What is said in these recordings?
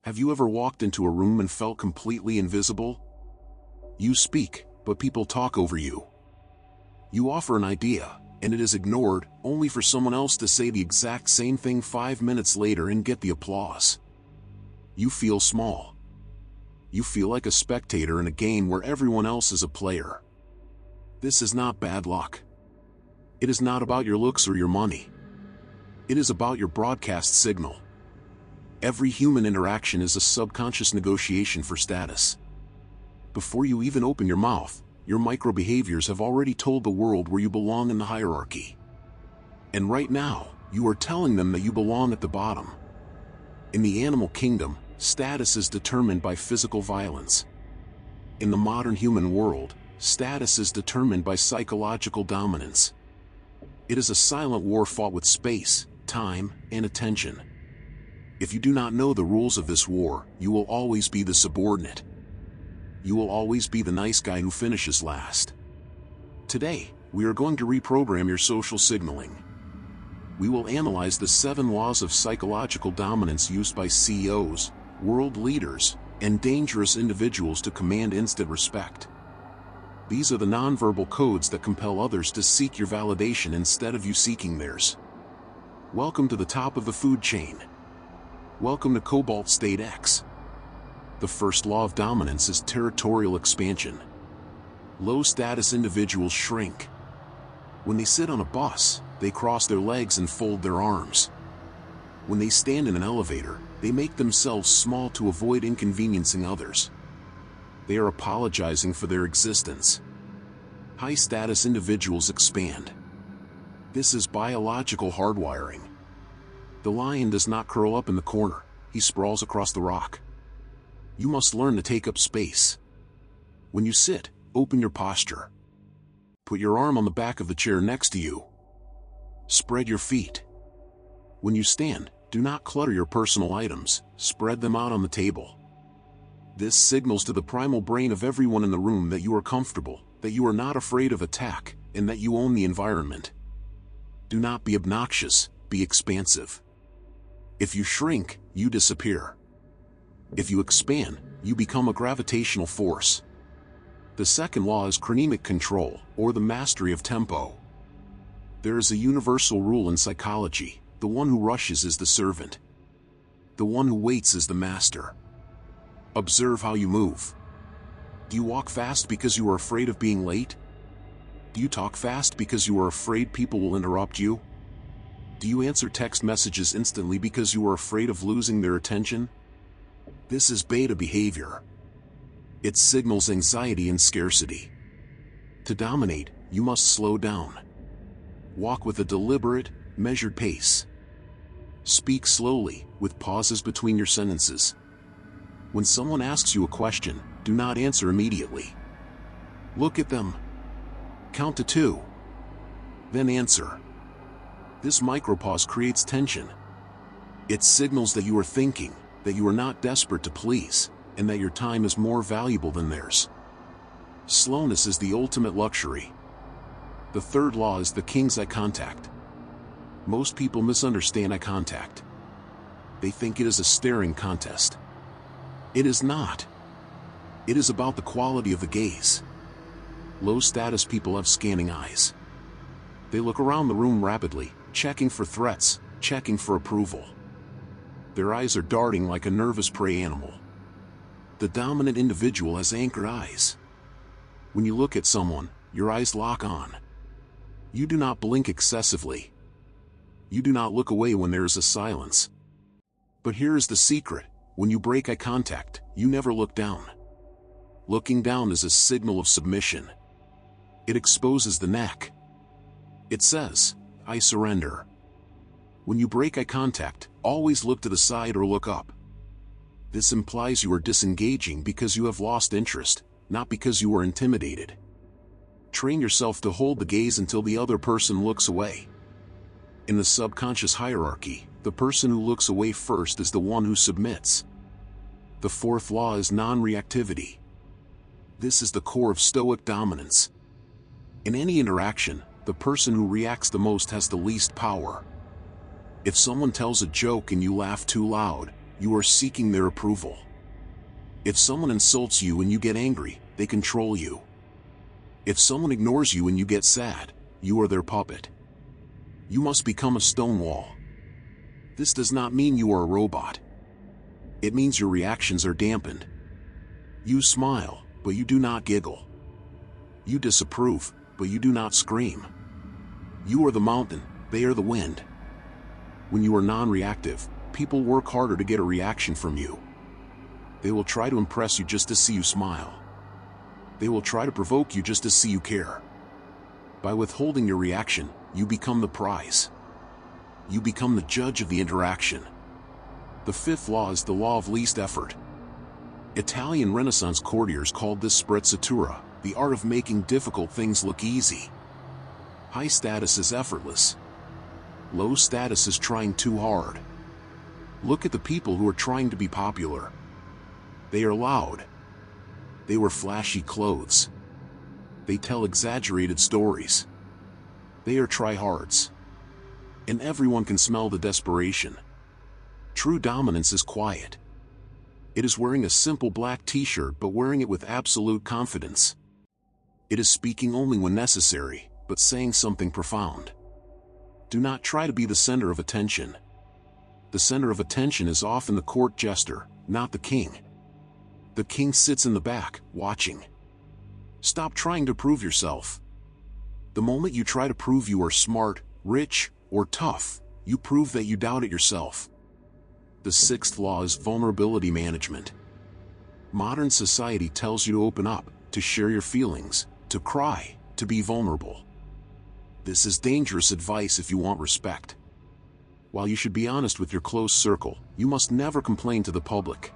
Have you ever walked into a room and felt completely invisible? You speak, but people talk over you. You offer an idea, and it is ignored, only for someone else to say the exact same thing 5 minutes later and get the applause. You feel small. You feel like a spectator in a game where everyone else is a player. This is not bad luck. It is not about your looks or your money. It is about your broadcast signal. Every human interaction is a subconscious negotiation for status. Before you even open your mouth, your micro-behaviors have already told the world where you belong in the hierarchy. And right now, you are telling them that you belong at the bottom. In the animal kingdom, status is determined by physical violence. In the modern human world, status is determined by psychological dominance. It is a silent war fought with space, time, and attention. If you do not know the rules of this war, you will always be the subordinate. You will always be the nice guy who finishes last. Today, we are going to reprogram your social signaling. We will analyze the 7 laws of psychological dominance used by CEOs, world leaders, and dangerous individuals to command instant respect. These are the nonverbal codes that compel others to seek your validation instead of you seeking theirs. Welcome to the top of the food chain. Welcome to Cobalt State X. The first law of dominance is territorial expansion. Low-status individuals shrink. When they sit on a bus, they cross their legs and fold their arms. When they stand in an elevator, they make themselves small to avoid inconveniencing others. They are apologizing for their existence. High-status individuals expand. This is biological hardwiring. The lion does not curl up in the corner, he sprawls across the rock. You must learn to take up space. When you sit, open your posture. Put your arm on the back of the chair next to you. Spread your feet. When you stand, do not clutter your personal items, spread them out on the table. This signals to the primal brain of everyone in the room that you are comfortable, that you are not afraid of attack, and that you own the environment. Do not be obnoxious, be expansive. If you shrink, you disappear. If you expand, you become a gravitational force. The second law is chronemic control, or the mastery of tempo. There is a universal rule in psychology: the one who rushes is the servant. The one who waits is the master. Observe how you move. Do you walk fast because you are afraid of being late? Do you talk fast because you are afraid people will interrupt you? Do you answer text messages instantly because you are afraid of losing their attention? This is beta behavior. It signals anxiety and scarcity. To dominate, you must slow down. Walk with a deliberate, measured pace. Speak slowly, with pauses between your sentences. When someone asks you a question, do not answer immediately. Look at them. Count to 2. Then answer. This micropause creates tension. It signals that you are thinking, that you are not desperate to please, and that your time is more valuable than theirs. Slowness is the ultimate luxury. The third law is the king's eye contact. Most people misunderstand eye contact. They think it is a staring contest. It is not. It is about the quality of the gaze. Low-status people have scanning eyes. They look around the room rapidly, checking for threats, checking for approval. Their eyes are darting like a nervous prey animal. The dominant individual has anchored eyes. When you look at someone, your eyes lock on. You do not blink excessively. You do not look away when there is a silence. But here is the secret: when you break eye contact, you never look down. Looking down is a signal of submission. It exposes the neck. It says, "I surrender." When you break eye contact, always look to the side or look up. This implies you are disengaging because you have lost interest, not because you are intimidated. Train yourself to hold the gaze until the other person looks away. In the subconscious hierarchy, the person who looks away first is the one who submits. The fourth law is non-reactivity. This is the core of Stoic dominance. In any interaction, the person who reacts the most has the least power. If someone tells a joke and you laugh too loud, You are seeking their approval. If someone insults you and you get angry, they control you. If someone ignores you and you get sad, you are their puppet. You must become a stone wall. This does not mean you are a robot. It means your reactions are dampened. You smile, but you do not giggle. You disapprove, but you do not scream. You are the mountain, they are the wind. When you are non-reactive, people work harder to get a reaction from you. They will try to impress you just to see you smile. They will try to provoke you just to see you care. By withholding your reaction, you become the prize. You become the judge of the interaction. The fifth law is the law of least effort. Italian Renaissance courtiers called this Sprezzatura, the art of making difficult things look easy. High status is effortless. Low status is trying too hard. Look at the people who are trying to be popular. They are loud. They wear flashy clothes. They tell exaggerated stories. They are tryhards. And everyone can smell the desperation. True dominance is quiet. It is wearing a simple black t-shirt but wearing it with absolute confidence. It is speaking only when necessary, but saying something profound. Do not try to be the center of attention. The center of attention is often the court jester, not the king. The king sits in the back, watching. Stop trying to prove yourself. The moment you try to prove you are smart, rich, or tough, you prove that you doubt it yourself. The sixth law is vulnerability management. Modern society tells you to open up, to share your feelings, to cry, to be vulnerable. This is dangerous advice if you want respect. While you should be honest with your close circle, you must never complain to the public.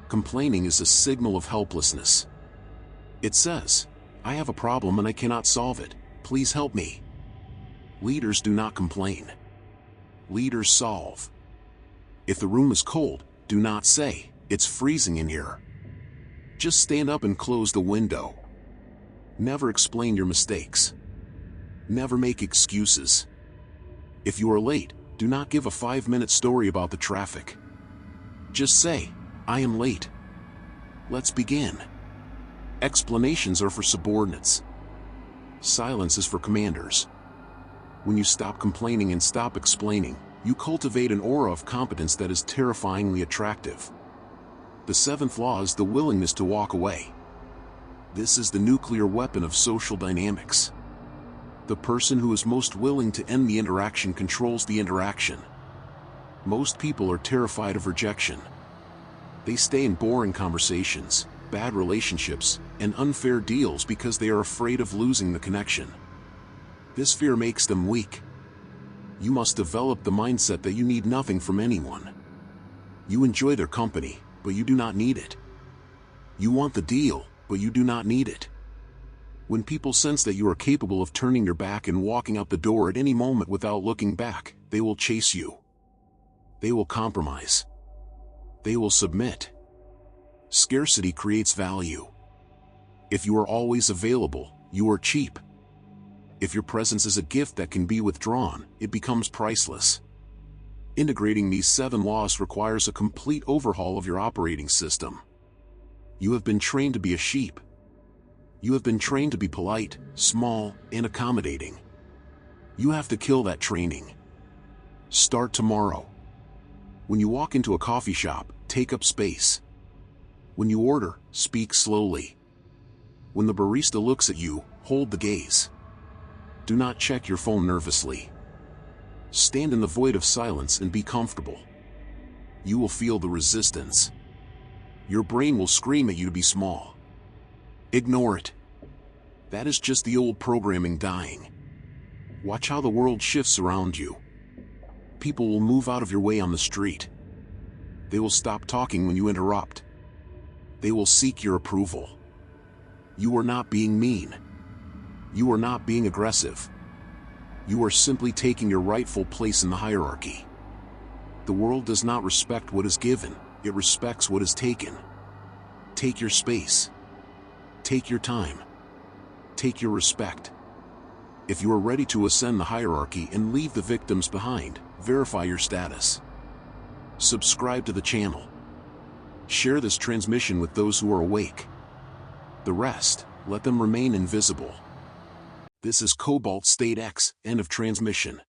Complaining is a signal of helplessness. It says, "I have a problem and I cannot solve it. Please help me." Leaders do not complain. Leaders solve. If the room is cold, do not say, "It's freezing in here." Just stand up and close the window. Never explain your mistakes. Never make excuses. If you are late, do not give a 5-minute story about the traffic. Just say, "I am late. Let's begin." Explanations are for subordinates. Silence is for commanders. When you stop complaining and stop explaining, you cultivate an aura of competence that is terrifyingly attractive. The seventh law is the willingness to walk away. This is the nuclear weapon of social dynamics. The person who is most willing to end the interaction controls the interaction. Most people are terrified of rejection. They stay in boring conversations, bad relationships, and unfair deals because they are afraid of losing the connection. This fear makes them weak. You must develop the mindset that you need nothing from anyone. You enjoy their company, but you do not need it. You want the deal, but you do not need it. When people sense that you are capable of turning your back and walking out the door at any moment without looking back, they will chase you. They will compromise. They will submit. Scarcity creates value. If you are always available, you are cheap. If your presence is a gift that can be withdrawn, it becomes priceless. Integrating these 7 laws requires a complete overhaul of your operating system. You have been trained to be a sheep. You have been trained to be polite, small, and accommodating. You have to kill that training. Start tomorrow. When you walk into a coffee shop, take up space. When you order, speak slowly. When the barista looks at you, hold the gaze. Do not check your phone nervously. Stand in the void of silence and be comfortable. You will feel the resistance. Your brain will scream at you to be small. Ignore it. That is just the old programming dying. Watch how the world shifts around you. People will move out of your way on the street. They will stop talking when you interrupt. They will seek your approval. You are not being mean. You are not being aggressive. You are simply taking your rightful place in the hierarchy. The world does not respect what is given, it respects what is taken. Take your space. Take your time. Take your respect. If you are ready to ascend the hierarchy and leave the victims behind, verify your status. subscribe to the channel. Share this transmission with those who are awake. The rest, let them remain invisible. This is Cobalt State X, end of transmission.